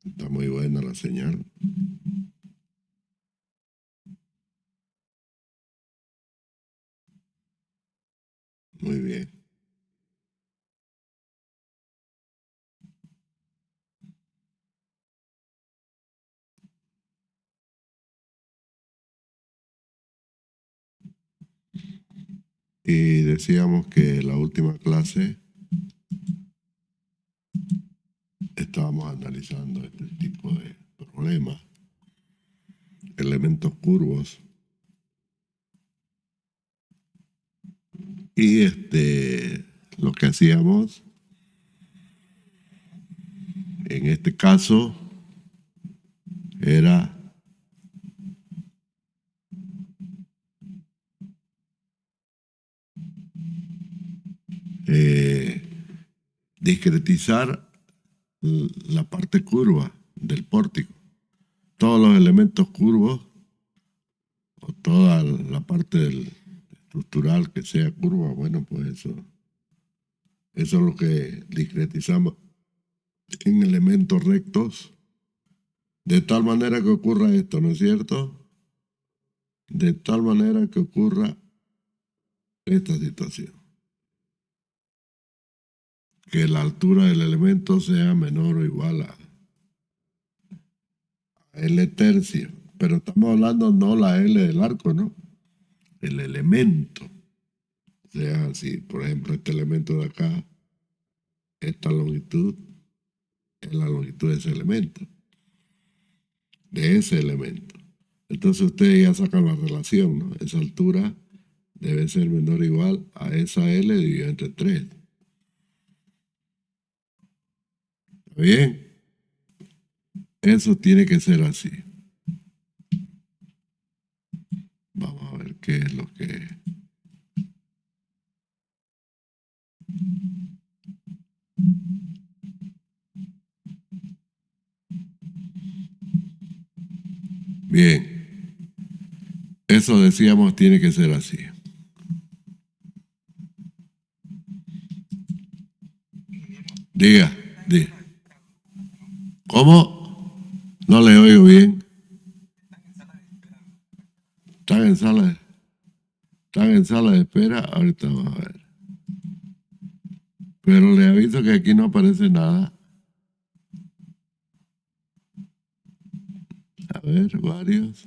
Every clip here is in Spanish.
Está muy buena la señal. Muy bien. Y decíamos que la última clase estábamos analizando este tipo de problemas, elementos curvos. Y lo que hacíamos en este caso era eh, discretizar la parte curva del pórtico. Todos los elementos curvos o toda la parte estructural que sea curva, bueno, pues eso es lo que discretizamos en elementos rectos, de tal manera que ocurra esto, ¿no es cierto? De tal manera que ocurra esta situación. Que la altura del elemento sea menor o igual a L tercio. Pero estamos hablando no la L del arco, ¿no? El elemento. O sea, así, por ejemplo, este elemento de acá, esta longitud es la longitud de ese elemento. De ese elemento. Entonces ustedes ya sacan la relación, ¿no? Esa altura debe ser menor o igual a esa L dividido entre 3. ¿Está bien? Eso tiene que ser así. Vamos a ver qué es lo que... Bien, eso decíamos tiene que ser así. Diga, diga. ¿Cómo? No le oigo bien. Están en sala, están en sala de espera. Ahorita vamos a ver. Pero le aviso que aquí no aparece nada. A ver, varios.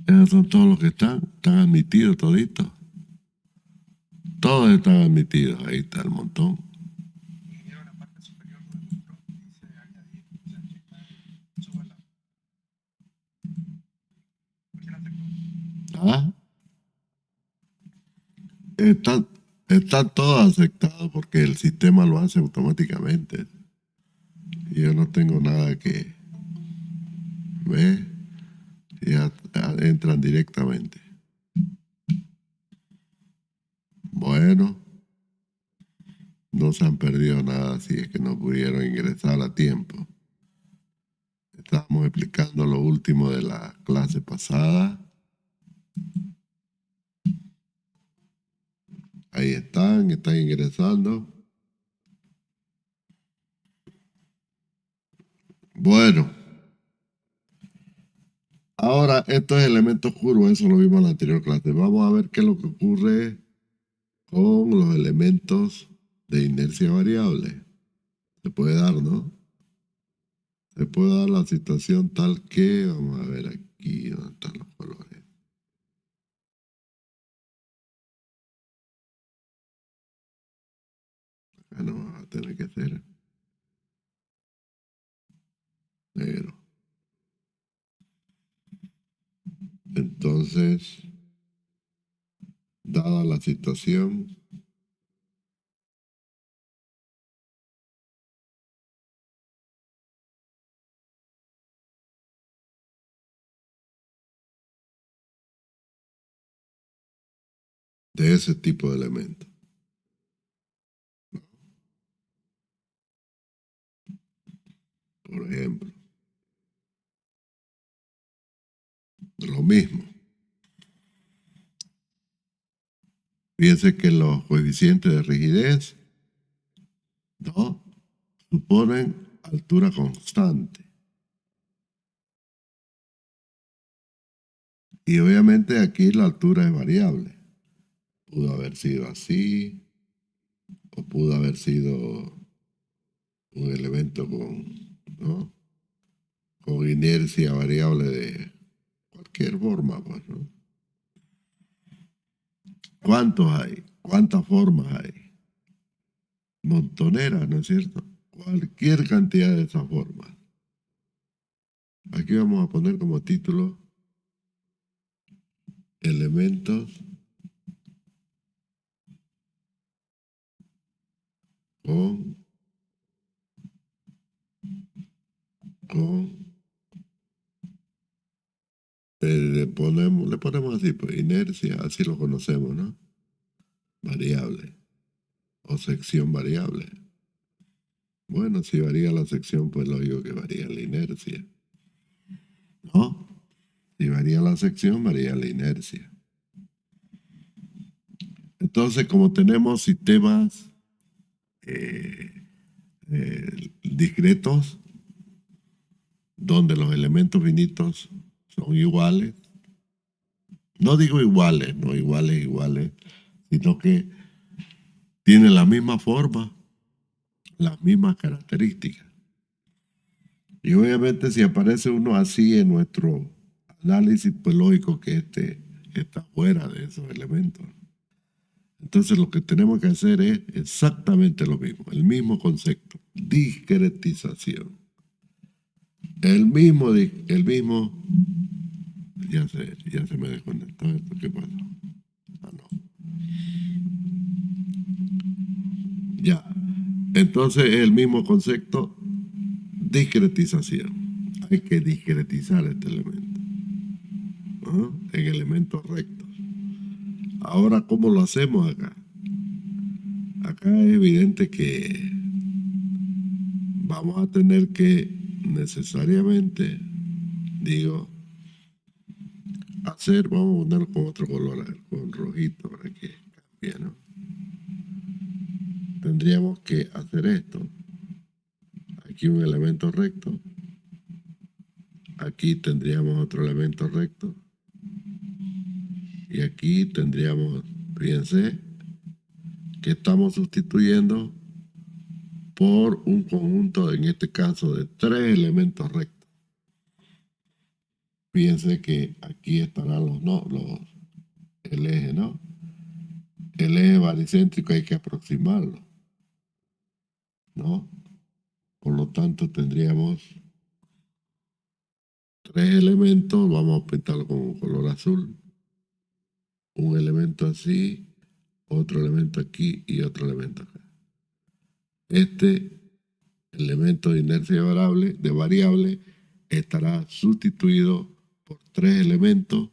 Esos son todos los que están admitidos toditos. Todos están admitidos. Ahí está el montón. Ah, están, están todos aceptados porque el sistema lo hace automáticamente. Y yo no tengo nada que ver. Ya entran directamente. Bueno, no se han perdido nada si es que no pudieron ingresar a tiempo. Estábamos explicando lo último de la clase pasada. Ahí están ingresando. Bueno, ahora estos elementos curvos, eso lo vimos en la anterior clase. Vamos a ver qué es lo que ocurre con los elementos de inercia variable. Se puede dar, ¿no? Se puede dar la situación tal que, vamos a ver aquí, ¿dónde están los colores? Acá no va a tener que ser negro. Entonces, dada la situación, de ese tipo de elementos. Por ejemplo, lo mismo. Fíjense que los coeficientes de rigidez, ¿no? ponen altura constante. Y obviamente aquí la altura es variable. Pudo haber sido así, o pudo haber sido un elemento ¿no? Con inercia variable de cualquier forma, pues, ¿no? ¿Cuántos hay? ¿Cuántas formas hay? Montoneras, ¿no es cierto? Cualquier cantidad de esas formas. Aquí vamos a poner como título elementos con, con le ponemos así, pues inercia, así lo conocemos, ¿no? Variable o sección variable. Bueno, si varía la sección, pues lógico que varía la inercia, ¿no? Si varía la sección, varía la inercia. Entonces, como tenemos sistemas discretos, donde los elementos finitos son iguales, no digo iguales, no iguales, sino que tienen la misma forma, las mismas características. Y obviamente si aparece uno así en nuestro análisis, pues lógico que este está fuera de esos elementos. Entonces lo que tenemos que hacer es exactamente lo mismo, el mismo concepto, discretización. El mismo, ya se me desconectó esto, ¿qué pasó? Ah, no. Ya. Entonces el mismo concepto, discretización. Hay que discretizar este elemento, ¿no? En elementos rectos. Ahora, ¿cómo lo hacemos acá? Acá es evidente que vamos a tener que necesariamente, digo, vamos a ponerlo con otro color, a ver, con rojito para que cambie, ¿no? Tendríamos que hacer esto. Aquí un elemento recto. Aquí tendríamos otro elemento recto. Y aquí tendríamos, fíjense, que estamos sustituyendo por un conjunto, en este caso, de 3 elementos rectos. Fíjense que aquí estarán el eje, ¿no? El eje baricéntrico hay que aproximarlo, ¿no? Por lo tanto, tendríamos 3 elementos, vamos a pintarlo con un color azul. Un elemento así, otro elemento aquí y otro elemento acá. Este elemento de inercia variable estará sustituido por 3 elementos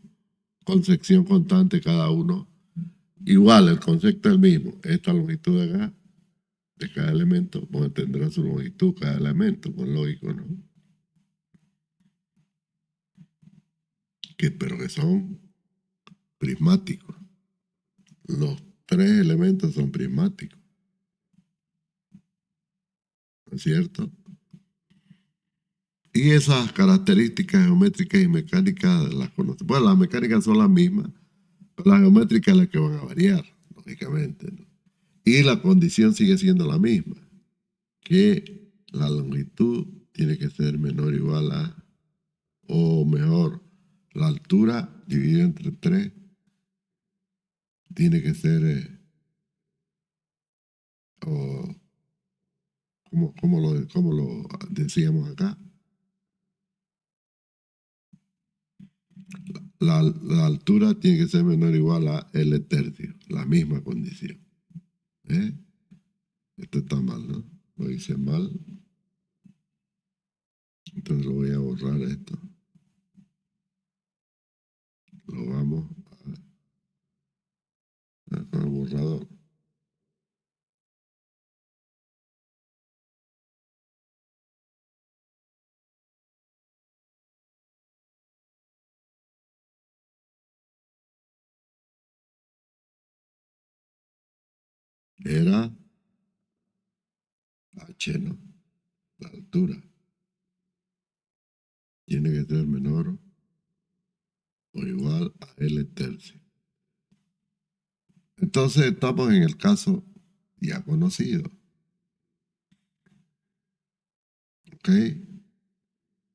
con sección constante cada uno. Igual, el concepto es el mismo. Esta longitud de acá, de cada elemento, pues tendrá su longitud cada elemento, pues lógico, ¿no? Pero que son prismáticos. Los 3 elementos son prismáticos, ¿no es cierto? Y esas características geométricas y mecánicas las conocemos. Bueno, las mecánicas son las mismas, pero las geométricas son las que van a variar, lógicamente, ¿no? Y la condición sigue siendo la misma, que la longitud tiene que ser menor o igual a, o mejor, la altura dividida entre 3 tiene que ser, o, como lo decíamos acá, la altura tiene que ser menor o igual a L tercio, la misma condición. ¿Eh? Esto está mal, ¿no? Lo hice mal. Entonces lo voy a borrar esto. Lo vamos con el borrador. Era H, ¿no? la altura. Tiene que ser menor o igual a L tercio. Entonces estamos en el caso ya conocido. ¿Ok?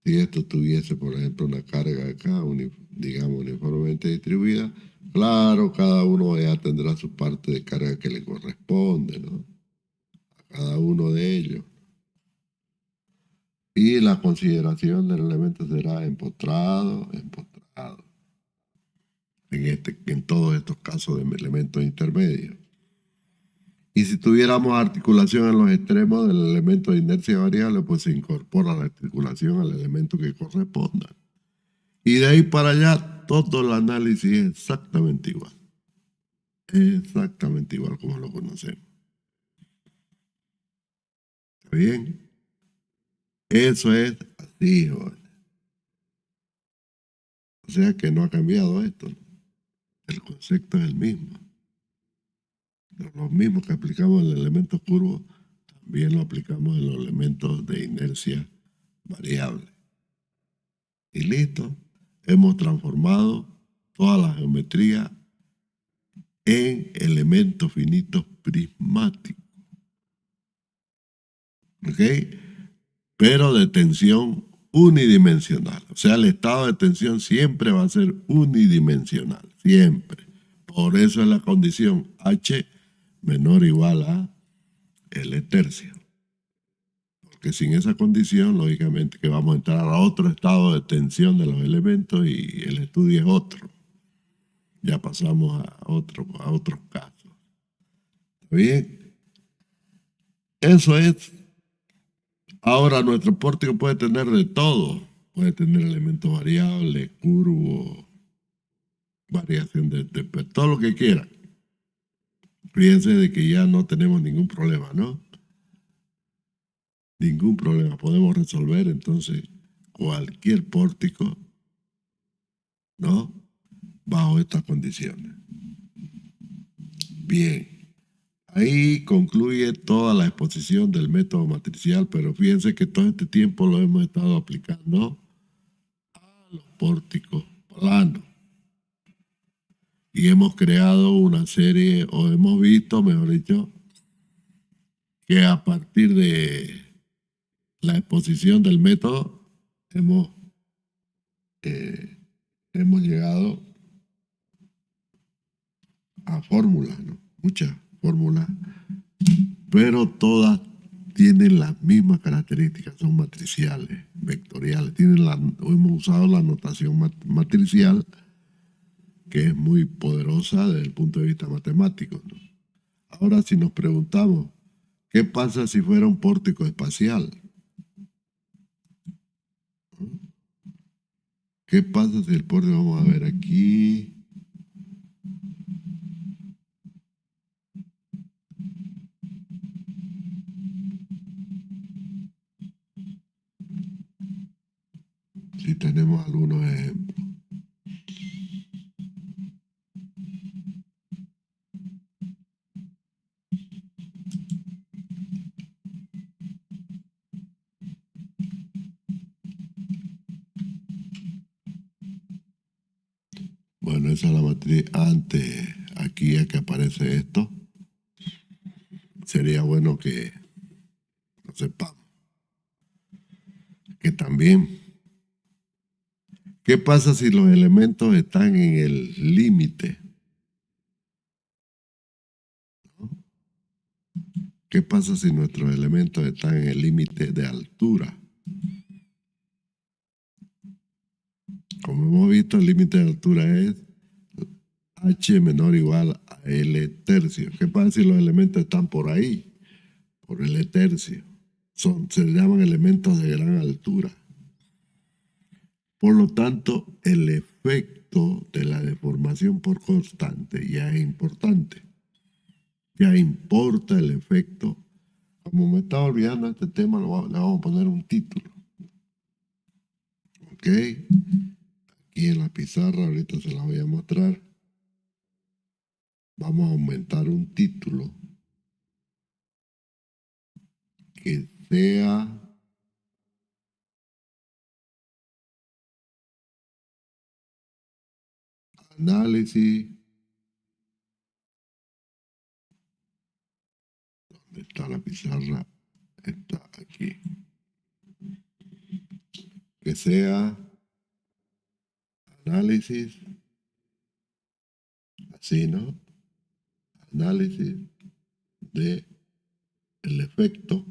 Si esto tuviese, por ejemplo, una carga acá, digamos, uniformemente distribuida, claro, cada uno ya tendrá su parte de carga que le corresponde, ¿no? A cada uno de ellos. Y la consideración del elemento será empotrado. En todos estos casos de elementos intermedios. Y si tuviéramos articulación en los extremos del elemento de inercia variable, pues se incorpora la articulación al elemento que corresponda. Y de ahí para allá, todo el análisis es exactamente igual. Exactamente igual como lo conocemos. ¿Está bien? Eso es así, joder. O sea que no ha cambiado esto, ¿no? El concepto es el mismo. Lo mismo que aplicamos en el elemento curvo, también lo aplicamos en los elementos de inercia variable. Y listo. Hemos transformado toda la geometría en elementos finitos prismáticos. ¿Ok? Pero de tensión unidimensional. O sea, el estado de tensión siempre va a ser unidimensional. Siempre. Por eso es la condición H menor o igual a L tercio. Porque sin esa condición, lógicamente, que vamos a entrar a otro estado de tensión de los elementos y el estudio es otro. Ya pasamos a otros casos. ¿Está bien? Eso es. Ahora, nuestro pórtico puede tener de todo. Puede tener elementos variables, curvos, variación de todo lo que quiera. Fíjense de que ya no tenemos ningún problema, ¿no? Ningún problema. Podemos resolver entonces cualquier pórtico, ¿no? Bajo estas condiciones. Bien. Ahí concluye toda la exposición del método matricial, pero fíjense que todo este tiempo lo hemos estado aplicando a los pórticos planos. Y hemos creado una serie, o hemos visto, mejor dicho, que a partir de la exposición del método hemos llegado a fórmulas, ¿no? Muchas fórmulas, pero todas tienen las mismas características, son matriciales, vectoriales. Hemos usado la notación matricial, que es muy poderosa desde el punto de vista matemático, ¿no? Ahora, si nos preguntamos, ¿qué pasa si fuera un pórtico espacial? ¿Qué pasa si el pórtico, vamos a ver aquí, si tenemos algunos ejemplos? Bueno, esa es la matriz antes, aquí ya que aparece esto. Sería bueno que lo sepamos. Que también, ¿qué pasa si los elementos están en el límite? ¿Qué pasa si nuestros elementos están en el límite de altura? Como hemos visto, el límite de altura es H menor o igual a L tercio. ¿Qué pasa si los elementos están por ahí? Por L tercio. Se llaman elementos de gran altura. Por lo tanto, el efecto de la deformación por constante ya es importante. Ya importa el efecto. Como me estaba olvidando este tema, le vamos a poner un título. ¿Ok? Aquí en la pizarra, ahorita se la voy a mostrar. Vamos a aumentar un título que sea análisis. ¿Dónde está la pizarra? Está aquí. Que sea análisis, así, ¿no? Análisis de el efecto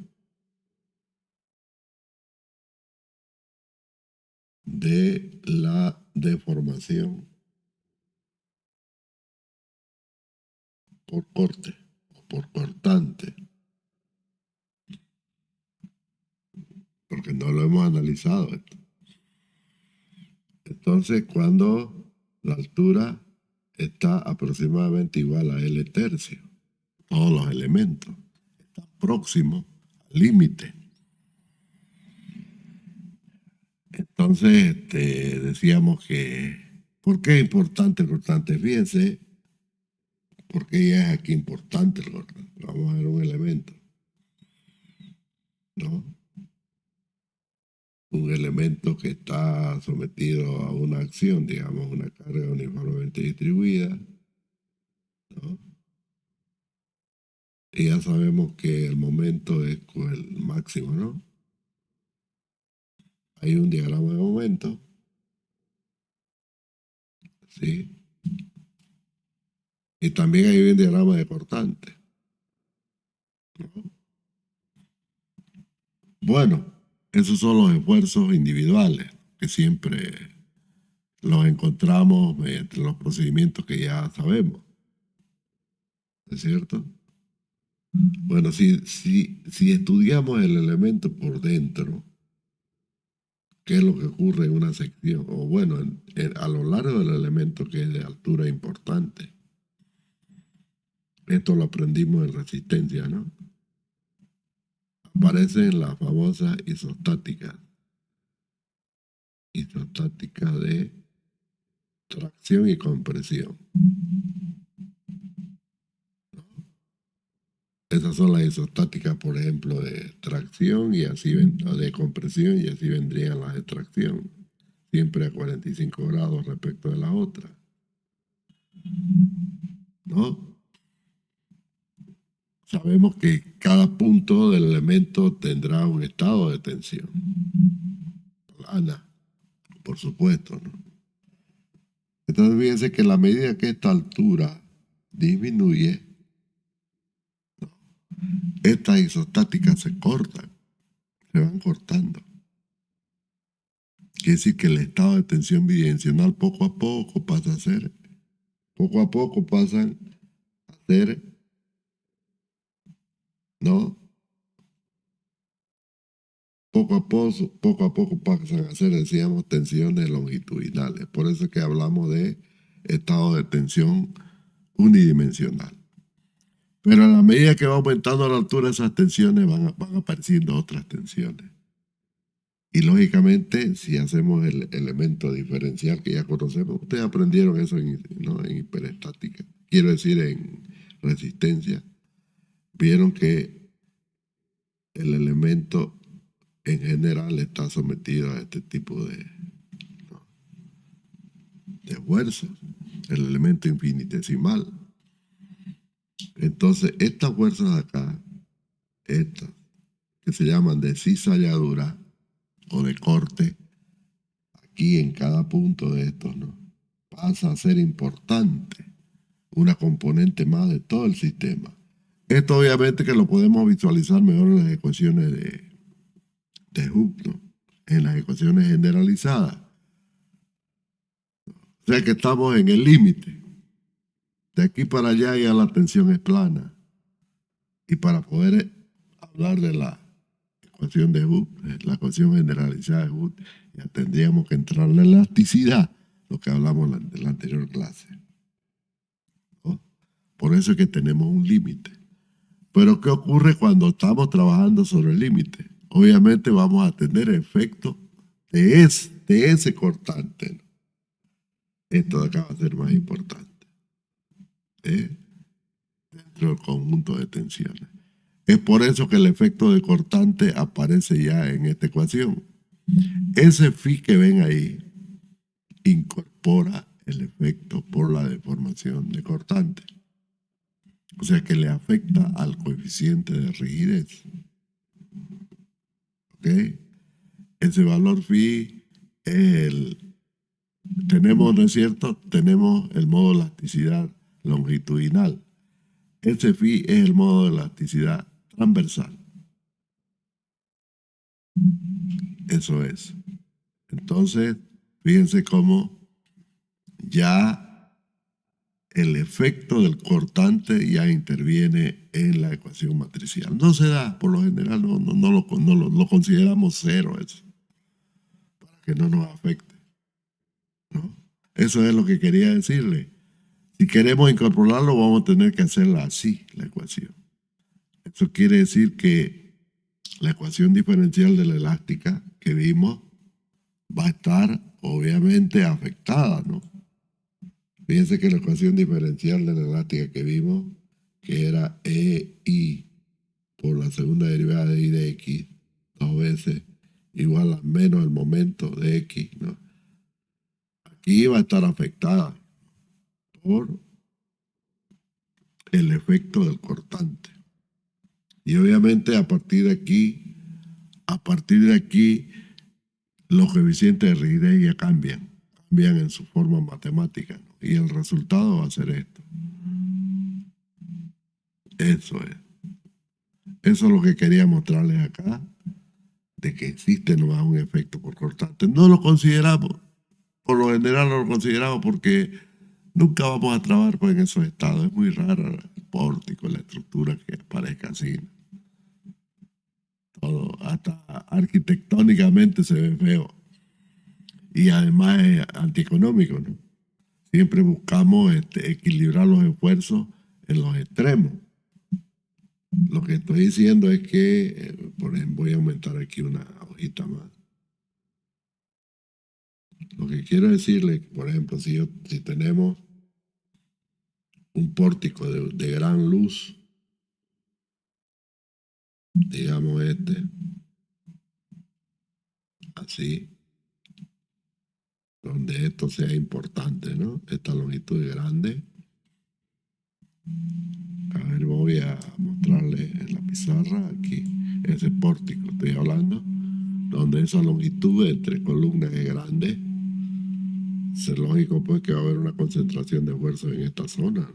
de la deformación por corte o por cortante, porque no lo hemos analizado esto. Entonces, cuando la altura está aproximadamente igual a L tercio, todos los elementos están próximos al límite. Entonces, decíamos que, ¿por qué es importante el cortante? Fíjense, porque ya es aquí importante el cortante. Vamos a ver un elemento, ¿no? Un elemento que está sometido a una acción, digamos, una carga uniformemente distribuida, ¿no? Y ya sabemos que el momento es con el máximo, ¿no? Hay un diagrama de momento, ¿sí? Y también hay un diagrama de cortante, ¿no? Bueno, esos son los esfuerzos individuales que siempre los encontramos mediante los procedimientos que ya sabemos, ¿es cierto? Bueno, si estudiamos el elemento por dentro, ¿qué es lo que ocurre en una sección? O bueno, a lo largo del elemento que es de altura importante. Esto lo aprendimos en resistencia, ¿no? Aparecen las famosas isostáticas. Isostática de tracción y compresión. Esas son las isostáticas, por ejemplo, de tracción y así de compresión, y así vendrían las de tracción, siempre a 45 grados respecto de la otra, ¿no? Sabemos que cada punto del elemento tendrá un estado de tensión plana, por supuesto, ¿no? Entonces fíjense que a la medida que esta altura disminuye, estas isostáticas se cortan, se van cortando. Quiere decir que el estado de tensión bidimensional poco a poco pasan a ser ¿no? Poco a poco pasan a ser, decíamos, tensiones longitudinales. Por eso es que hablamos de estado de tensión unidimensional. Pero a la medida que va aumentando la altura, esas tensiones van apareciendo otras tensiones. Y lógicamente, si hacemos el elemento diferencial que ya conocemos, ustedes aprendieron eso ¿no? En hiperestática, quiero decir en resistencia, vieron que el elemento en general está sometido a este tipo ¿no? de fuerzas, el elemento infinitesimal. Entonces, estas fuerzas de acá, estas, que se llaman de cizalladura o de corte, aquí en cada punto de estos, ¿no? Pasa a ser importante, una componente más de todo el sistema. Esto obviamente que lo podemos visualizar mejor en las ecuaciones de Hooke, ¿no? En las ecuaciones generalizadas. O sea que estamos en el límite. De aquí para allá ya la tensión es plana. Y para poder hablar de la ecuación de Hooke, la ecuación generalizada de Hooke, ya tendríamos que entrar en la elasticidad, lo que hablamos en la anterior clase, ¿no? Por eso es que tenemos un límite. Pero ¿qué ocurre cuando estamos trabajando sobre el límite? Obviamente vamos a tener efectos de ese cortante, ¿no? Esto de acá va a ser más importante, ¿eh? Dentro del conjunto de tensiones. Es por eso que el efecto de cortante aparece ya en esta ecuación. Ese phi que ven ahí incorpora el efecto por la deformación de cortante. O sea que le afecta al coeficiente de rigidez. ¿Ok? Ese valor phi es tenemos, ¿no es cierto? Tenemos el modo de elasticidad longitudinal. Ese phi es el modo de elasticidad transversal. Eso es. Entonces, fíjense cómo ya el efecto del cortante ya interviene en la ecuación matricial. No se da, por lo general, lo consideramos cero eso, para que no nos afecte, ¿no? Eso es lo que quería decirle. Si queremos incorporarlo, vamos a tener que hacerla así, la ecuación. Eso quiere decir que la ecuación diferencial de la elástica que vimos va a estar obviamente afectada, ¿no? Fíjense que la ecuación diferencial de la elástica que vimos, que era EI por la segunda derivada de I de X, 2 veces igual a menos el momento de X, ¿no? Aquí va a estar afectada por el efecto del cortante. Y obviamente a partir de aquí, los coeficientes de rigidez ya cambian en su forma matemática, ¿no? Y el resultado va a ser esto. Eso es. Eso es lo que quería mostrarles acá, de que existe nomás un efecto por cortante. No lo consideramos, por lo general no lo consideramos porque nunca vamos a trabajar en esos estados. Es muy raro el pórtico, la estructura que aparezca así. Todo, hasta arquitectónicamente se ve feo. Y además es antieconómico, ¿no? Siempre buscamos equilibrar los esfuerzos en los extremos. Lo que estoy diciendo es que, por ejemplo, voy a aumentar aquí una hojita más. Lo que quiero decirle, por ejemplo, si tenemos un pórtico de gran luz, digamos así, donde esto sea importante, ¿no? Esta longitud es grande. A ver, voy a mostrarle en la pizarra aquí, ese pórtico estoy hablando, donde esa longitud entre columnas es grande. Es lógico pues que va a haber una concentración de esfuerzo en esta zona,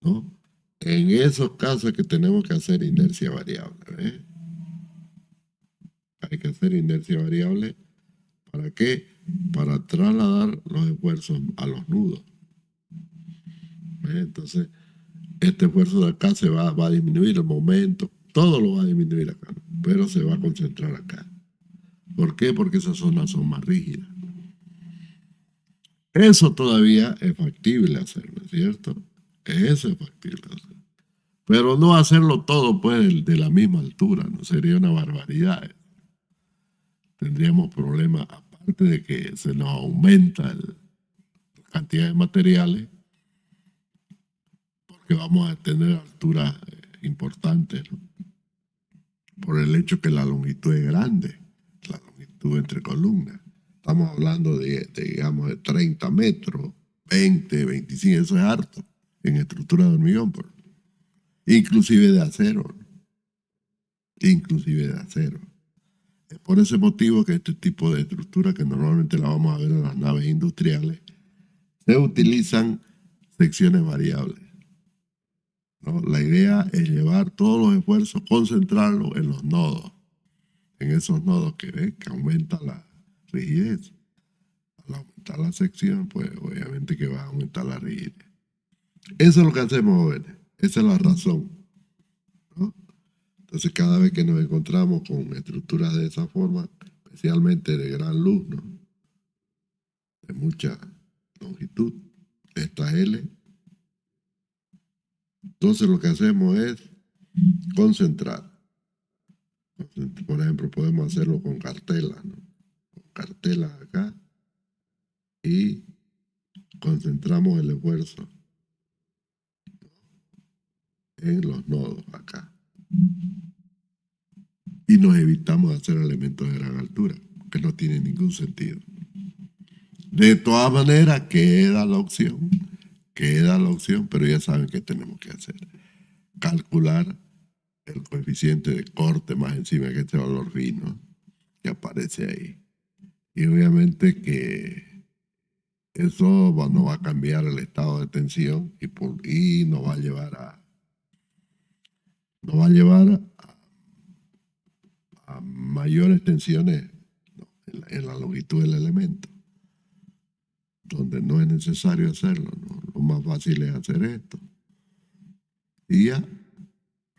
¿no? En esos casos que tenemos que hacer inercia variable, ¿eh? Hay que hacer inercia variable. ¿Para qué? Para trasladar los esfuerzos a los nudos. Entonces, este esfuerzo de acá va a disminuir el momento, todo lo va a disminuir acá, pero se va a concentrar acá. ¿Por qué? Porque esas zonas son más rígidas. Eso todavía es factible hacerlo, ¿cierto? Eso es factible hacer. Pero no hacerlo todo, pues, de la misma altura, ¿no? Sería una barbaridad. Tendríamos problemas, aparte de que se nos aumenta la cantidad de materiales, porque vamos a tener alturas importantes, ¿no? Por el hecho que la longitud es grande, la longitud entre columnas. Estamos hablando digamos, de 30 metros, 20, 25, eso es harto en estructura de hormigón, inclusive de acero, ¿no? Inclusive de acero. Es por ese motivo que este tipo de estructura, que normalmente la vamos a ver en las naves industriales, se utilizan secciones variables, ¿no? La idea es llevar todos los esfuerzos, concentrarlos en los nodos, en esos nodos que aumenta la rigidez. Al aumentar la sección, pues obviamente que va a aumentar la rigidez. Eso es lo que hacemos, jóvenes. Esa es la razón, ¿no? Entonces, cada vez que nos encontramos con estructuras de esa forma, especialmente de gran luz, ¿no? De mucha longitud, esta L, entonces lo que hacemos es concentrar. Por ejemplo, podemos hacerlo con cartelas, ¿no? Con cartelas acá y concentramos el esfuerzo en los nodos acá. Y nos evitamos hacer elementos de gran altura, que no tiene ningún sentido. De todas maneras, queda la opción, pero ya saben qué tenemos que hacer. Calcular el coeficiente de corte más encima que este valor phi, ¿no? Que aparece ahí. Y obviamente que eso no va a cambiar el estado de tensión y nos va a llevar a mayores tensiones, ¿no?, en la longitud del elemento, donde no es necesario hacerlo, ¿no? Lo más fácil es hacer esto. Y ya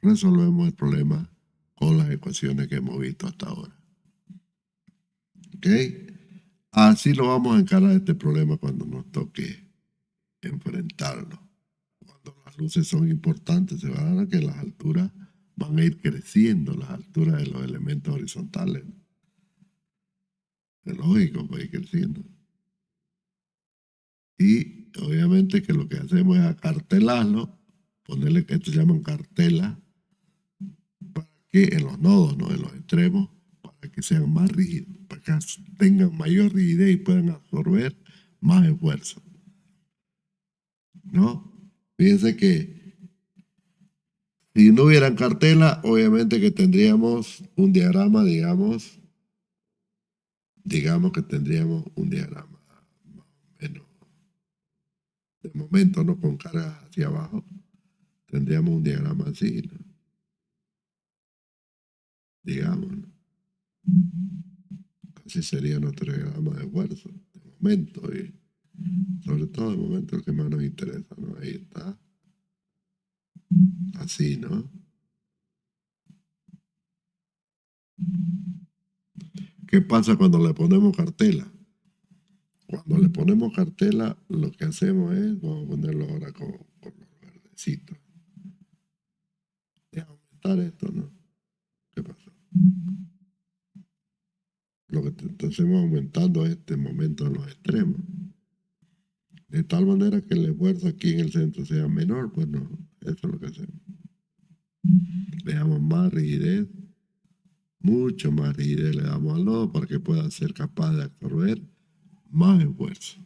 resolvemos el problema con las ecuaciones que hemos visto hasta ahora. ¿Ok? Así lo vamos a encarar este problema cuando nos toque enfrentarlo. Cuando las luces son importantes, se va a dar que las alturas van a ir creciendo, las alturas de los elementos horizontales. Es lógico, va a ir creciendo. Y obviamente que lo que hacemos es acartelarlo, ponerle que esto se llaman cartelas, para que en los nodos, ¿no?, en los extremos, para que sean más rígidos, para que tengan mayor rigidez y puedan absorber más esfuerzo, ¿no? Fíjense que si no hubieran cartela, obviamente que tendríamos un diagrama, digamos que tendríamos un diagrama más o menos, de momento, ¿no?, con cargas hacia abajo, tendríamos un diagrama así, ¿no?, digamos, ¿no? Así sería nuestro diagrama de esfuerzo, de momento, y sobre todo de momento el que más nos interesa, ¿no? Ahí está, así, ¿no? ¿Qué pasa cuando le ponemos cartela? Cuando le ponemos cartela, lo que hacemos es, vamos a ponerlo ahora con los verdecitos. Deja aumentar esto, ¿no? ¿Qué pasó? Lo que estamos aumentando este momento en los extremos. De tal manera que el esfuerzo aquí en el centro sea menor, pues no, eso es lo que hacemos. Le damos más rigidez, mucho más rigidez le damos al nodo para que pueda ser capaz de absorber más esfuerzo.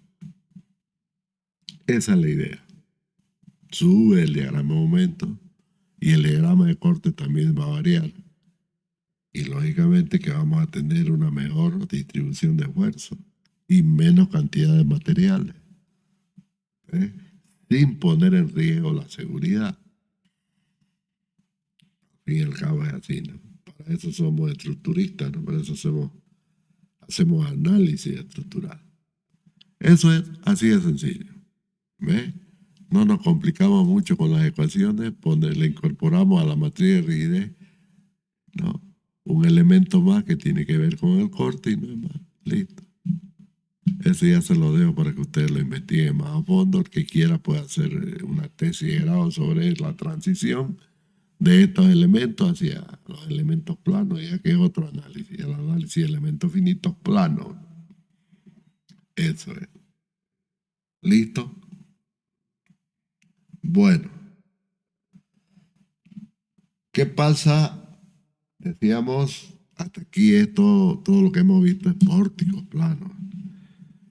Esa es la idea. Sube el diagrama de aumento y el diagrama de corte también va a variar. Y lógicamente que vamos a tener una mejor distribución de esfuerzo y menos cantidad de materiales, ¿eh?, sin poner en riesgo la seguridad. Al fin y al cabo es así, ¿no? Para eso somos estructuristas, ¿no? Para eso hacemos análisis estructural. Eso es así de sencillo. ¿Ves? No nos complicamos mucho con las ecuaciones, le incorporamos a la matriz de rigidez, ¿no?, un elemento más que tiene que ver con el corte y no es más. Listo. Ese ya se lo dejo para que ustedes lo investiguen más a fondo. El que quiera puede hacer una tesis de grado sobre la transición de estos elementos hacia los elementos planos, ya que es otro análisis, el análisis de elementos finitos planos. Eso es. ¿Listo? Bueno. ¿Qué pasa? Decíamos, hasta aquí todo lo que hemos visto es pórticos planos.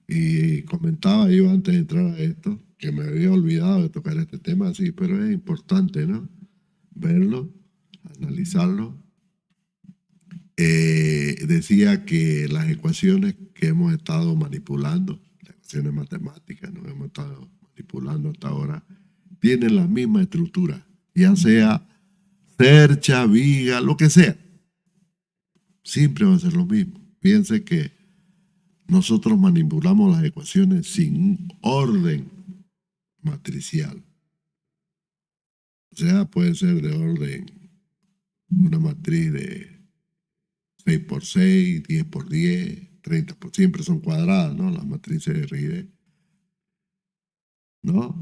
Y comentaba yo antes de entrar a esto, que me había olvidado de tocar este tema así, pero es importante, ¿no?, verlo, analizarlo. Decía que las ecuaciones que hemos estado manipulando, las ecuaciones matemáticas, ¿no?, hemos estado manipulando hasta ahora, tienen la misma estructura, ya sea cercha, viga, lo que sea. Siempre va a ser lo mismo. Fíjense que nosotros manipulamos las ecuaciones sin orden matricial. O sea, puede ser de orden, una matriz de 6×6, 10×10, 30 siempre son cuadradas, ¿no?, las matrices de rigidez, ¿no?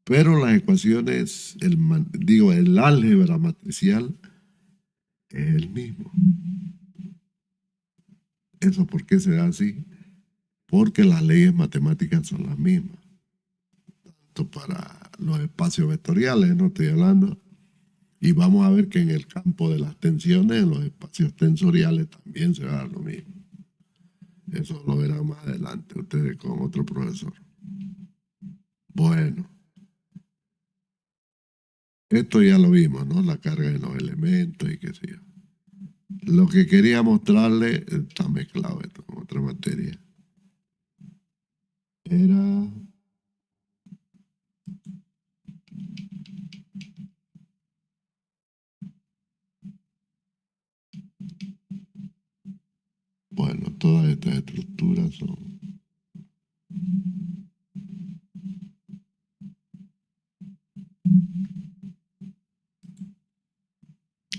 Pero las ecuaciones, el álgebra matricial es el mismo. ¿Eso por qué se da así? Porque las leyes matemáticas son las mismas. Tanto para los espacios vectoriales, no estoy hablando. Y vamos a ver que en el campo de las tensiones, en los espacios tensoriales, también se va a dar lo mismo. Eso lo verán más adelante ustedes con otro profesor. Bueno, esto ya lo vimos, ¿no? La carga de los elementos y qué sé yo. Lo que quería mostrarle, está mezclado esto con otra materia, era bueno, todas estas estructuras son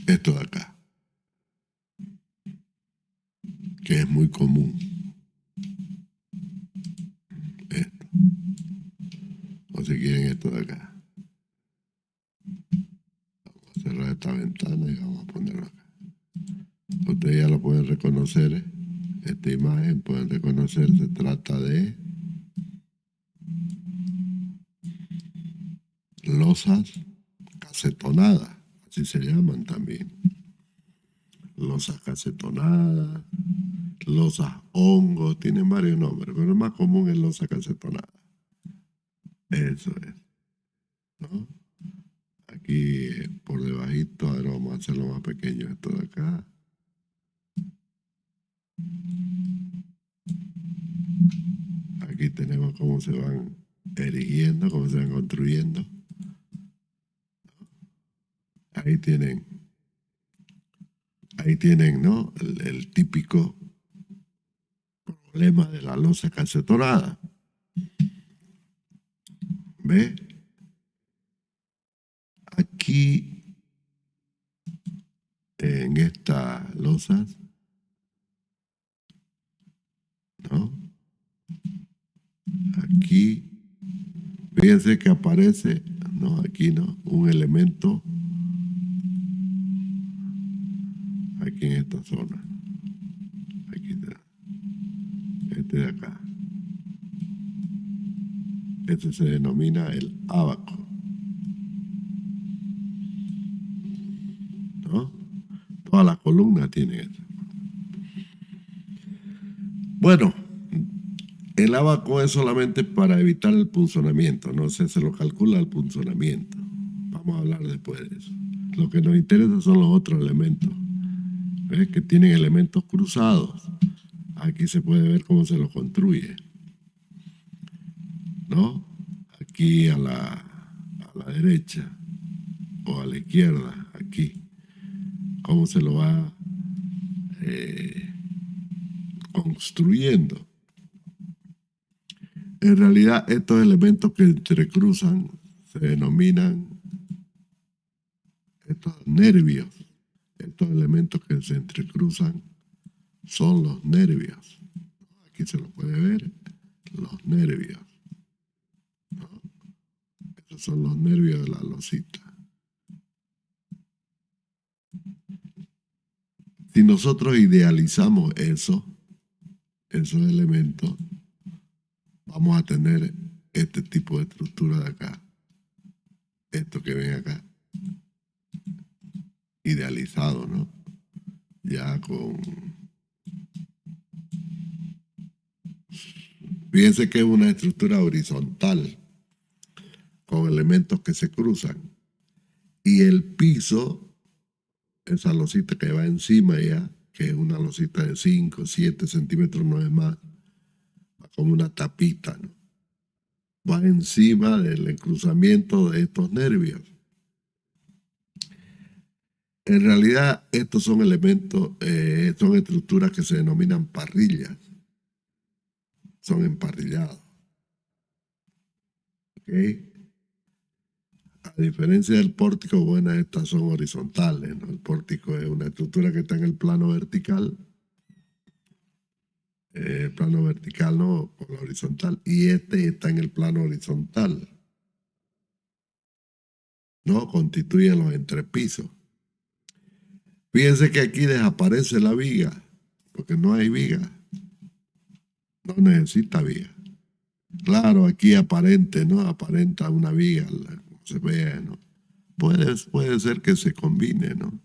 esto de acá, que es muy común. Esto. O si quieren esto de acá. Vamos a cerrar esta ventana y vamos a ponerlo acá. Ustedes ya lo pueden reconocer, ¿eh? Esta imagen pueden reconocer, se trata de losas casetonadas, así se llaman también. Losas casetonadas, losas hongos, tienen varios nombres, pero el más común es losa cacetonada. Eso es, ¿no? Aquí por debajito, ahora vamos a hacerlo más pequeño esto de acá. Aquí tenemos cómo se van erigiendo, cómo se van construyendo. Ahí tienen, ¿no? El típico problema de la losa calcetonada. ¿Ve? Aquí, en estas losas, ¿no? Aquí, fíjense que aparece, no, aquí no, un elemento aquí en esta zona. Aquí está. Este de acá. Este se denomina el ábaco, ¿no? Toda la columna tiene eso. Bueno, el ábaco es solamente para evitar el punzonamiento, no sé, se lo calcula el punzonamiento. Vamos a hablar después de eso. Lo que nos interesa son los otros elementos, ¿ves? Que tienen elementos cruzados. Aquí se puede ver cómo se lo construye, ¿no? Aquí a la derecha o a la izquierda, aquí, cómo se lo va construyendo. En realidad, estos elementos que entrecruzan se denominan estos nervios. Estos elementos que se entrecruzan son los nervios. Aquí se lo puede ver, los nervios. ¿No? Esos son los nervios de la losita. Si nosotros idealizamos esos elementos, vamos a tener este tipo de estructura de acá. Esto que ven acá. Idealizado, ¿no? Ya con... Fíjense que es una estructura horizontal, con elementos que se cruzan. Y el piso, esa losita que va encima ya, que es una losita de 5, 7 centímetros, no es más, va como una tapita, ¿no? Va encima del encruzamiento de estos nervios. En realidad, estos son elementos, son estructuras que se denominan parrillas. Son emparrillados. ¿Ok? A diferencia del pórtico, bueno, estas son horizontales, ¿no? El pórtico es una estructura que está en el plano vertical. El plano vertical, no, por la horizontal. Y este está en el plano horizontal. No constituyen los entrepisos. Fíjense que aquí desaparece la viga, porque no hay viga. No necesita viga. Claro, aquí aparente, ¿no? Aparenta una viga, como se ve, ¿no? Puede ser que se combine, ¿no?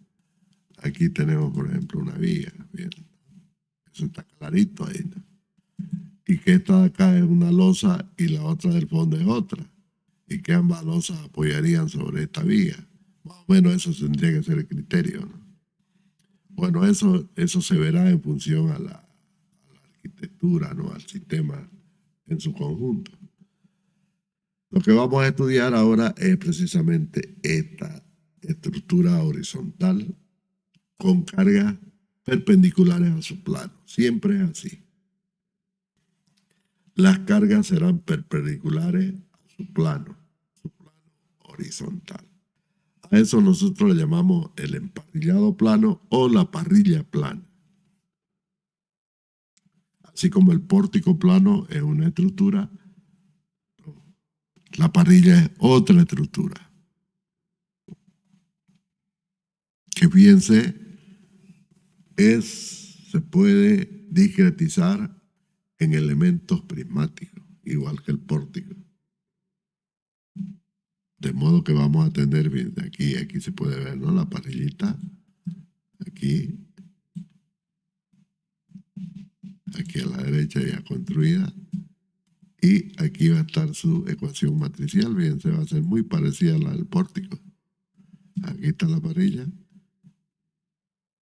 Aquí tenemos, por ejemplo, una viga. Bien. Eso está clarito ahí, ¿no? y que esta de acá es una losa y la otra del fondo es otra, y que ambas losas apoyarían sobre esta vía. Más o menos eso tendría que ser el criterio, ¿no? Bueno, eso se verá en función a la arquitectura, ¿no? Al sistema en su conjunto. Lo que vamos a estudiar ahora es precisamente esta estructura horizontal con cargas perpendiculares a su plano. Siempre es así. Las cargas serán perpendiculares a su plano horizontal. A eso nosotros le llamamos el emparrillado plano o la parrilla plana. Así como el pórtico plano es una estructura, la parrilla es otra estructura. Que fíjense, se puede discretizar en elementos prismáticos, igual que el pórtico. De modo que vamos a tener, bien, aquí se puede ver, ¿no? La parrillita, aquí a la derecha ya construida, y aquí va a estar su ecuación matricial, bien, se va a hacer muy parecida a la del pórtico. Aquí está la parrilla,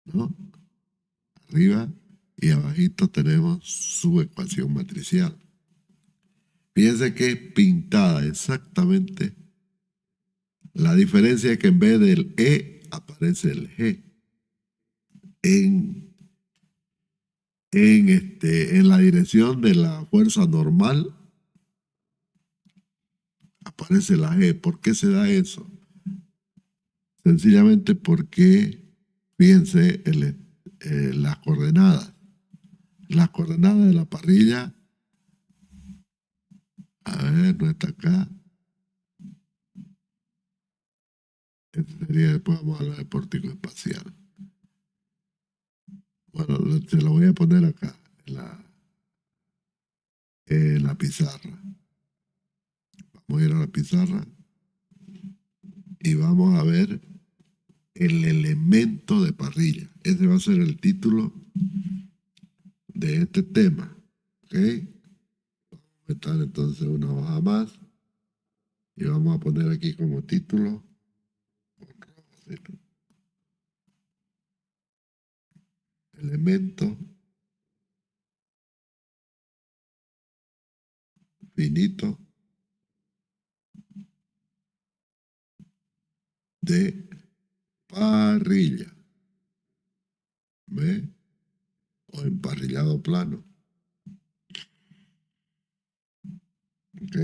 ¿no? Arriba y abajito tenemos su ecuación matricial. Fíjense que es pintada exactamente. La diferencia es que en vez del E aparece el G. En la dirección de la fuerza normal aparece la G. ¿Por qué se da eso? Sencillamente porque, fíjense, las coordenadas. Las coordenadas de la parrilla, a ver, no está acá. Este sería, después vamos a hablar de pórtico espacial. Bueno, se lo voy a poner acá, en la pizarra. Vamos a ir a la pizarra y vamos a ver el elemento de parrilla. Ese va a ser el título de este tema. ¿Ok? Vamos a meter entonces una hoja más y vamos a poner aquí como título elemento finito de parrilla. ¿Ve? O emparrillado plano. ¿Ok?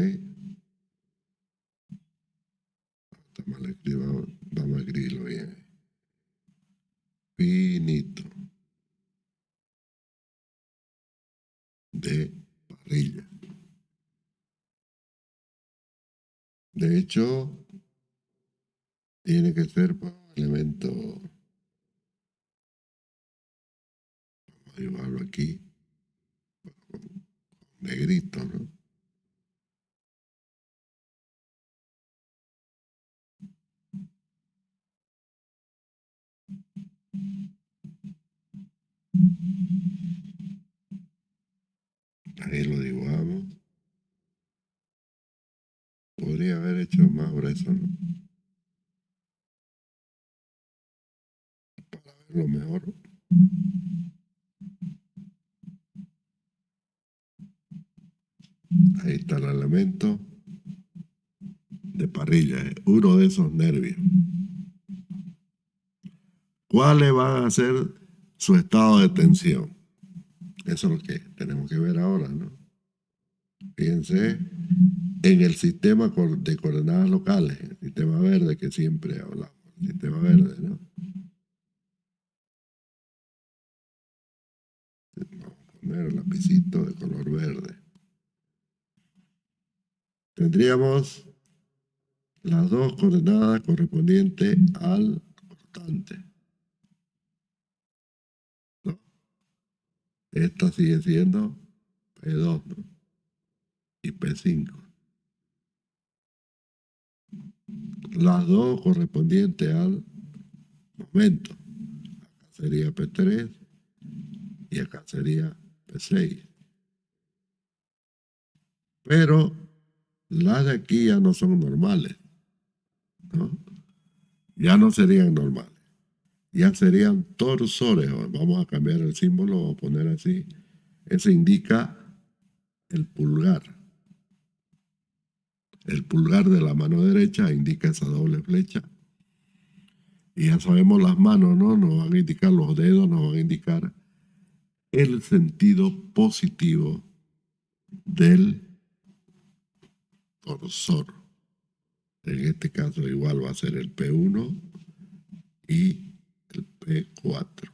Vamos a escribirlo bien. Finito de parrilla. De hecho, tiene que ser un elemento, vamos a llevarlo aquí, negrito, ¿no? Ahí lo dibujamos. Podría haber hecho más grueso, ¿no? Para verlo mejor. Ahí está el elemento de parrilla, uno de esos nervios. ¿Cuáles van a ser su estado de tensión? Eso es lo que tenemos que ver ahora, ¿no? Fíjense en el sistema de coordenadas locales, el sistema verde que siempre hablamos, el sistema verde, ¿no? Vamos a poner el lapicito de color verde. Tendríamos las dos coordenadas correspondientes al cortante, ¿no? Esta sigue siendo P2, ¿no? Y P5. Las dos correspondientes al momento. Acá sería P3 y acá sería P6. Pero las de aquí ya no son normales, ¿no? Ya no serían normales, ya serían torsores. Vamos a cambiar el símbolo, vamos a poner así. Eso indica el pulgar. El pulgar de la mano derecha indica esa doble flecha. Y ya sabemos las manos, ¿no? Nos van a indicar los dedos, nos van a indicar el sentido positivo del torsor. En este caso igual va a ser el P1 y el P4.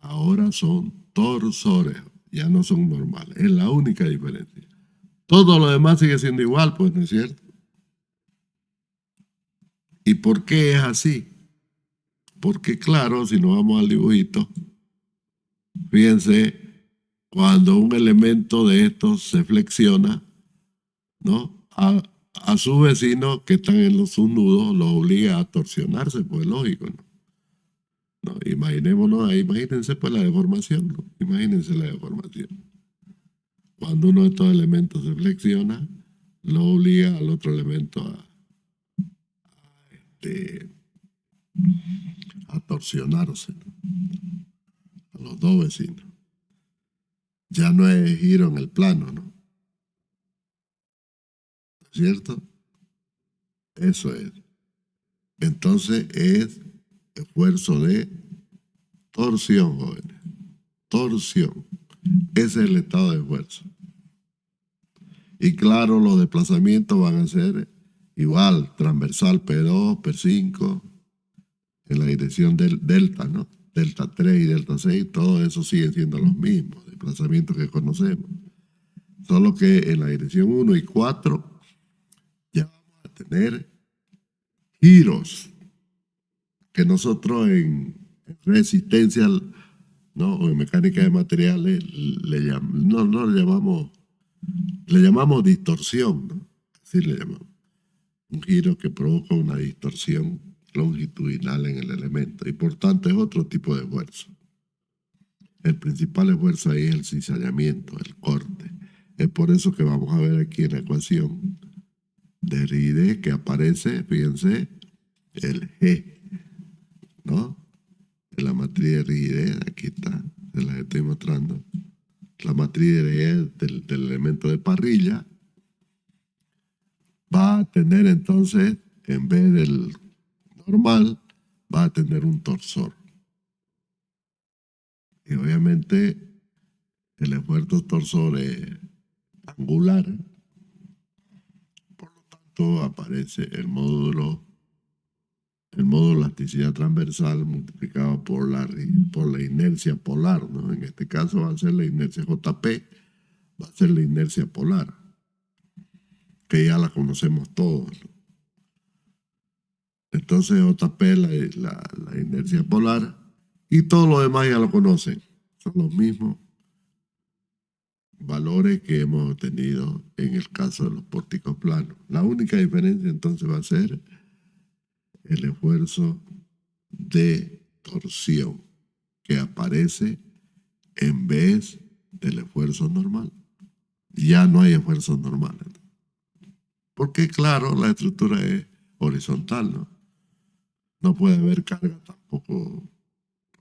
Ahora son torsores, ya no son normales, es la única diferencia. Todo lo demás sigue siendo igual, pues, ¿no es cierto? ¿Y por qué es así? Porque claro, si nos vamos al dibujito, fíjense, cuando un elemento de estos se flexiona, ¿no? A su vecino que están en sus nudos lo obliga a torsionarse, pues lógico, ¿no? No, imaginémonos, imagínense pues la deformación, ¿no? Imagínense la deformación. Cuando uno de estos elementos se flexiona, lo obliga al otro elemento este, a torsionarse, ¿no? A los dos vecinos. Ya no es giro en el plano, ¿no? ¿No es cierto? Eso es. Entonces es esfuerzo de torsión, jóvenes. Torsión. Ese es el estado de esfuerzo. Y claro, los desplazamientos van a ser igual, transversal P2, P5, en la dirección del delta, ¿no? Delta 3 y delta 6, todo eso siguen siendo los mismos desplazamientos que conocemos. Solo que en la dirección 1 y 4 ya vamos a tener giros que nosotros en resistencia, ¿no? O en mecánica de materiales no le llamamos distorsión, ¿no? Así le llamamos. Un giro que provoca una distorsión longitudinal en el elemento y por tanto es otro tipo de esfuerzo. El principal esfuerzo ahí es el cizallamiento, el corte. Es por eso que vamos a ver aquí en la ecuación de Ride que aparece, fíjense, el G, ¿no? En la matriz de Ride, aquí está, se las estoy mostrando. La matriz de Ride del elemento de parrilla va a tener entonces, en vez del normal, va a tener un torsor. Y obviamente el esfuerzo torsor es angular, por lo tanto aparece el módulo elasticidad transversal multiplicado por la inercia polar, ¿no? En este caso va a ser la inercia JP, va a ser la inercia polar, que ya la conocemos todos, ¿no? Entonces JP es la inercia polar y todo lo demás ya lo conocen. Son los mismos valores que hemos obtenido en el caso de los pórticos planos. La única diferencia entonces va a ser el esfuerzo de torsión que aparece en vez del esfuerzo normal. Ya no hay esfuerzos normales. Porque claro, la estructura es horizontal, ¿no? No puede haber carga tampoco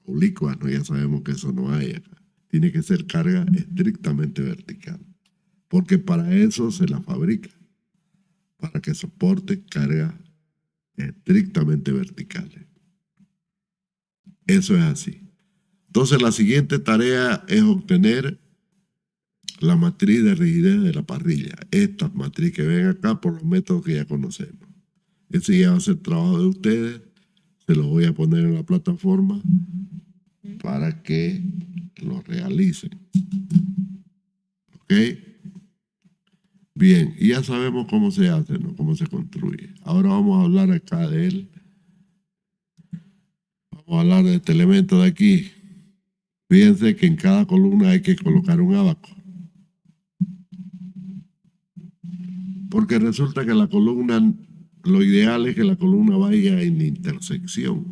oblicua, ¿no? Ya sabemos que eso no hay acá. Tiene que ser carga estrictamente vertical. Porque para eso se la fabrica. Para que soporte cargas estrictamente verticales. Eso es así. Entonces la siguiente tarea es obtener la matriz de rigidez de la parrilla. Esta matriz que ven acá por los métodos que ya conocemos. Ese ya va a ser trabajo de ustedes. Se los voy a poner en la plataforma para que lo realicen. ¿Ok? Bien, y ya sabemos cómo se hace, ¿no? Cómo se construye. Ahora vamos a hablar acá de él. Vamos a hablar de este elemento de aquí. Fíjense que en cada columna hay que colocar un ábaco. Porque resulta que la columna, lo ideal es que la columna vaya en intersección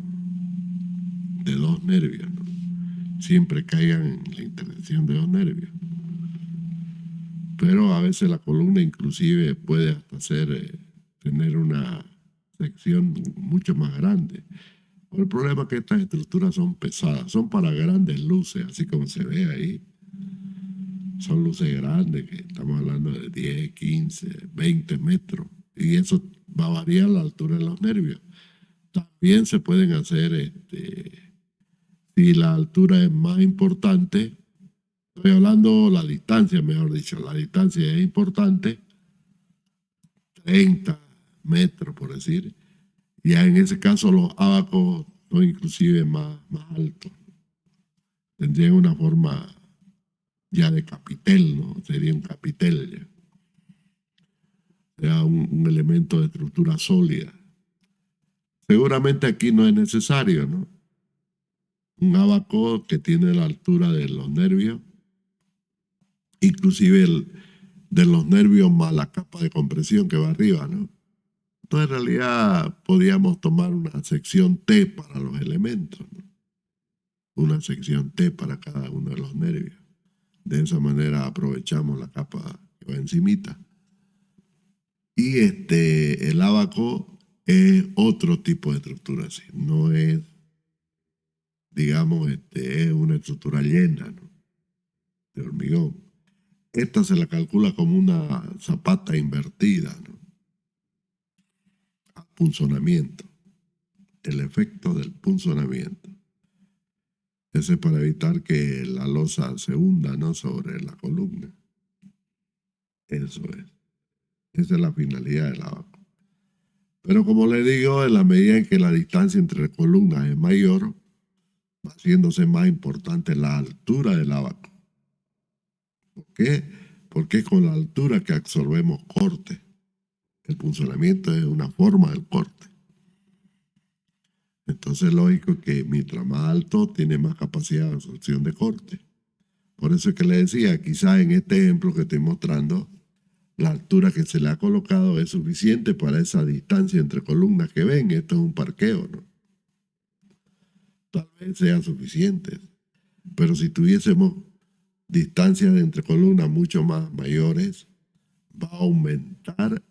de dos nervios, ¿no? Siempre caigan en la intersección de dos nervios. pero a veces la columna inclusive puede hasta tener una sección mucho más grande. El problema es que estas estructuras son pesadas, son para grandes luces, así como se ve ahí. Son luces grandes, que estamos hablando de 10, 15, 20 metros. Y eso va a variar la altura de los nervios. También se pueden hacer, si la altura es más importante, estoy hablando la distancia, mejor dicho, la distancia es importante, 30 metros por decir, ya en ese caso los ábacos son inclusive más altos. Tendrían una forma ya de capitel, ¿no? Sería un capitel ya. Sea un elemento de estructura sólida. Seguramente aquí no es necesario, ¿no? Un ábaco que tiene la altura de los nervios, inclusive de los nervios más la capa de compresión que va arriba, ¿no? Entonces, en realidad, podríamos tomar una sección T para los elementos, ¿no? Una sección T para cada uno de los nervios. De esa manera aprovechamos la capa que va encimita. Y el ábaco es otro tipo de estructura, así. No es, digamos, es una estructura llena, ¿no? De hormigón. Esta se la calcula como una zapata invertida, ¿no? A punzonamiento. El efecto del punzonamiento. Ese es para evitar que la losa se hunda, ¿no? Sobre la columna. Eso es. Esa es la finalidad del ábaco. Pero como le digo, en la medida en que la distancia entre columnas es mayor, va haciéndose más importante la altura del ábaco. ¿Por qué? Porque es con la altura que absorbemos corte. El punzonamiento es una forma del corte. Entonces es lógico que mientras más alto tiene más capacidad de absorción de corte. Por eso es que le decía, quizás en este ejemplo que estoy mostrando, la altura que se le ha colocado es suficiente para esa distancia entre columnas que ven. Esto es un parqueo, ¿no? Tal vez sea suficiente. Pero si tuviésemos distancias entre columnas mucho más mayores, va a aumentar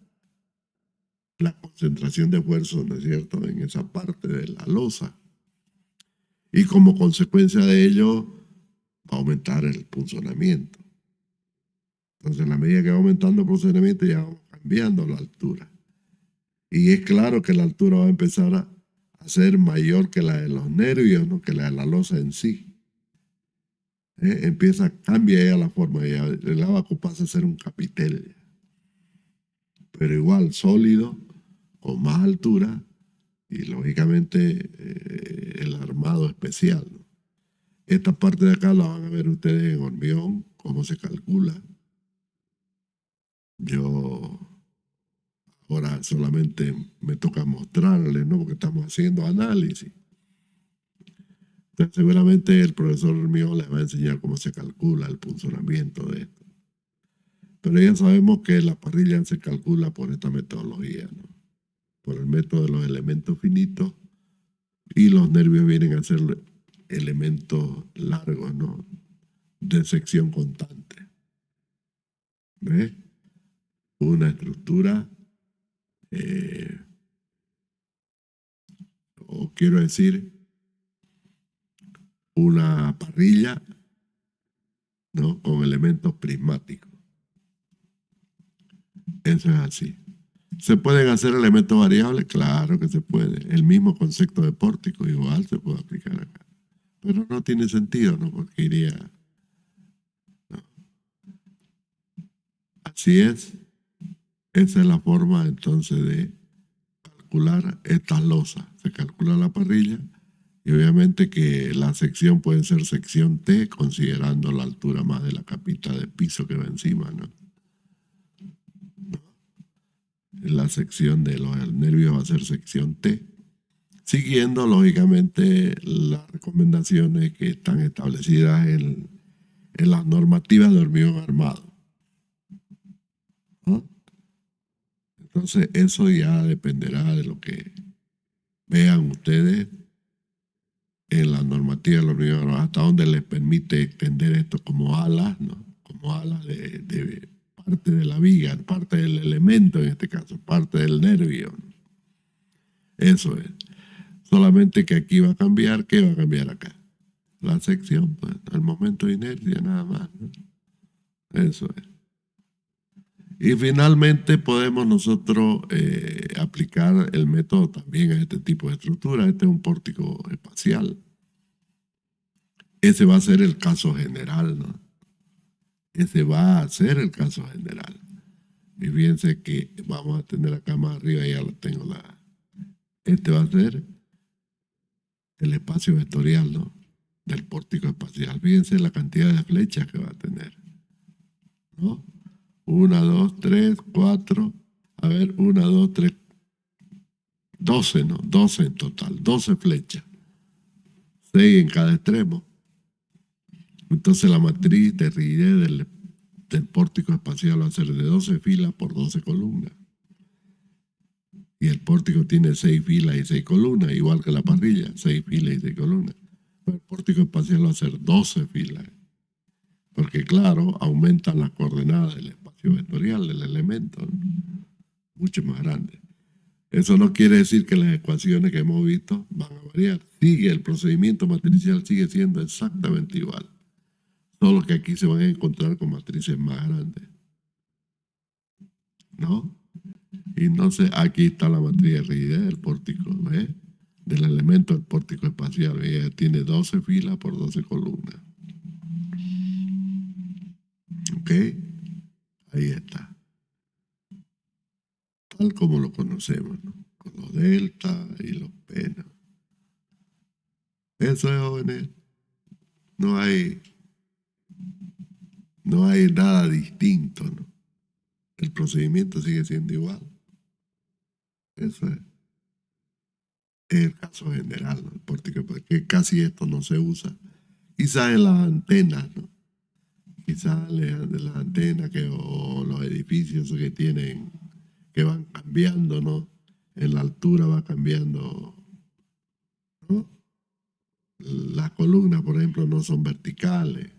la concentración de esfuerzo, ¿no es cierto?, en esa parte de la losa. Y como consecuencia de ello, va a aumentar el punzonamiento. Entonces, en la medida que va aumentando el punzonamiento, ya vamos cambiando la altura. Y es claro que la altura va a empezar a ser mayor que la de los nervios, ¿no?, que la de la losa en sí. Cambia ya la forma, ya el ábaco pasa a ser un capitel, pero igual sólido, con más altura y lógicamente el armado especial, ¿no? Esta parte de acá la van a ver ustedes en hormigón, cómo se calcula. Yo ahora solamente me toca mostrarles, ¿no?, porque estamos haciendo análisis. Entonces, seguramente el profesor hormigón les va a enseñar cómo se calcula el punzonamiento de esto. Pero ya sabemos que la parrilla se calcula por esta metodología, ¿no?, por el método de los elementos finitos, y los nervios vienen a ser elementos largos, ¿no?, de sección constante. ¿Ves? Una estructura, o quiero decir, una parrilla, ¿no?, con elementos prismáticos. Eso es así. ¿Se pueden hacer elementos variables? Claro que se puede. El mismo concepto de pórtico igual se puede aplicar acá. Pero no tiene sentido, ¿no?, porque iría... ¿no? Así es. Esa es la forma entonces de calcular estas losas. Se calcula la parrilla y obviamente que la sección puede ser sección T, considerando la altura más de la capita de piso que va encima, ¿no? La sección de los nervios va a ser sección T, siguiendo lógicamente las recomendaciones que están establecidas en las normativas de hormigón armado, ¿no? Entonces eso ya dependerá de lo que vean ustedes en la normativa del hormigón armado, hasta donde les permite extender esto como alas, ¿no?, como alas parte de la viga, parte del elemento en este caso, parte del nervio. Eso es. Solamente que aquí va a cambiar, ¿qué va a cambiar acá? La sección, pues, el momento de inercia nada más, ¿no? Eso es. Y finalmente podemos nosotros aplicar el método también a este tipo de estructura. Este es un pórtico espacial. Ese va a ser el caso general, ¿no? Ese va a ser el caso general. Y fíjense que vamos a tener acá más arriba, ya lo tengo Este va a ser el espacio vectorial, ¿no? Del pórtico espacial. Fíjense la cantidad de flechas que va a tener, ¿no? 1, 2, 3, 4. A ver, 1, 2, 3. 12, ¿no? 12 en total. 12 flechas. 6 en cada extremo. Entonces la matriz de rigidez del pórtico espacial va a ser de 12 filas por 12 columnas. Y el pórtico tiene 6 filas y 6 columnas, igual que la parrilla, 6 filas y 6 columnas. Pero el pórtico espacial va a ser 12 filas. Porque claro, aumentan las coordenadas del espacio vectorial del elemento, ¿no? Mucho más grande. Eso no quiere decir que las ecuaciones que hemos visto van a variar. El procedimiento matricial sigue siendo exactamente igual. Solo que aquí se van a encontrar con matrices más grandes, ¿no? Y entonces aquí está la matriz de rigidez del pórtico, ¿ves? Del elemento del pórtico espacial. Ella tiene 12 filas por 12 columnas. ¿Ok? Ahí está. Tal como lo conocemos, ¿no? Con los delta y los p, ¿no? Eso es, jóvenes. No hay nada distinto, ¿no? El procedimiento sigue siendo igual. Eso es el caso general, ¿no? Porque casi esto no se usa. Quizás en las antenas, ¿no? Quizás de las antenas o los edificios que tienen, que van cambiando, ¿no? En la altura va cambiando, ¿no? Las columnas, por ejemplo, no son verticales,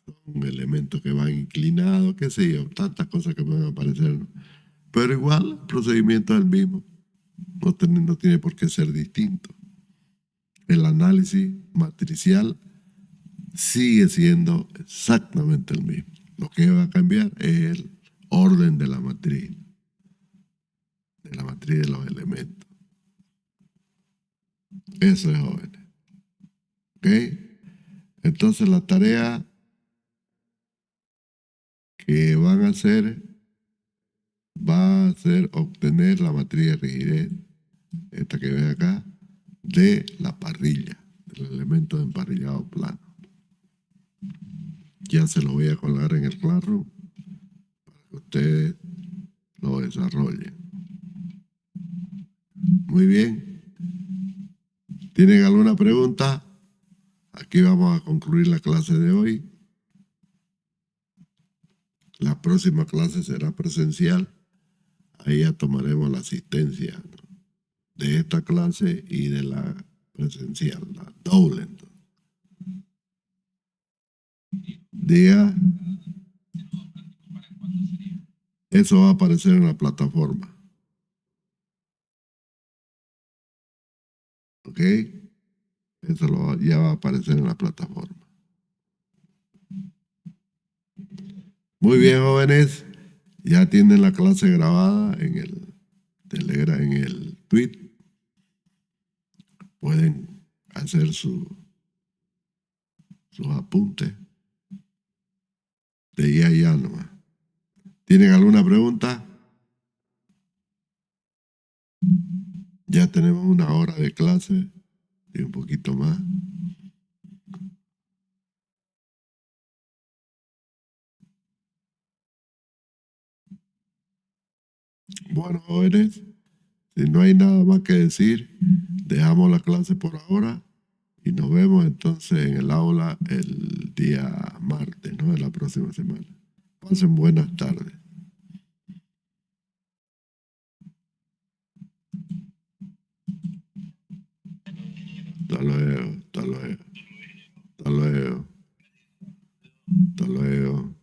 son elementos que van inclinados, qué sé yo, tantas cosas que pueden aparecer, ¿no? Pero igual, el procedimiento es el mismo, no tiene por qué ser distinto. El análisis matricial sigue siendo exactamente el mismo. Lo que va a cambiar es el orden de la matriz de los elementos. Eso es, jóvenes. ¿Ok? Entonces la tarea que van a hacer va a ser obtener la matriz de rigidez, esta que ven acá, de la parrilla, del elemento de emparrillado plano. Ya se lo voy a colgar en el Classroom para que ustedes lo desarrollen. Muy bien. ¿Tienen alguna pregunta? Aquí vamos a concluir la clase de hoy. La próxima clase será presencial. Ahí ya tomaremos la asistencia, ¿no? De esta clase y de la presencial, la doble. Diga, eso va a aparecer en la plataforma. ¿Ok? Eso ya va a aparecer en la plataforma. Muy bien, jóvenes. Ya tienen la clase grabada en el Telegram, en el tweet. Pueden hacer sus apuntes de ya ya nomás. ¿Tienen alguna pregunta? Ya tenemos 1 hora de clase y un poquito más. Bueno, jóvenes, si no hay nada más que decir, dejamos la clase por ahora y nos vemos entonces en el aula el día martes, ¿no? De la próxima semana. Pasen buenas tardes. Hasta luego, hasta luego, hasta luego, hasta luego.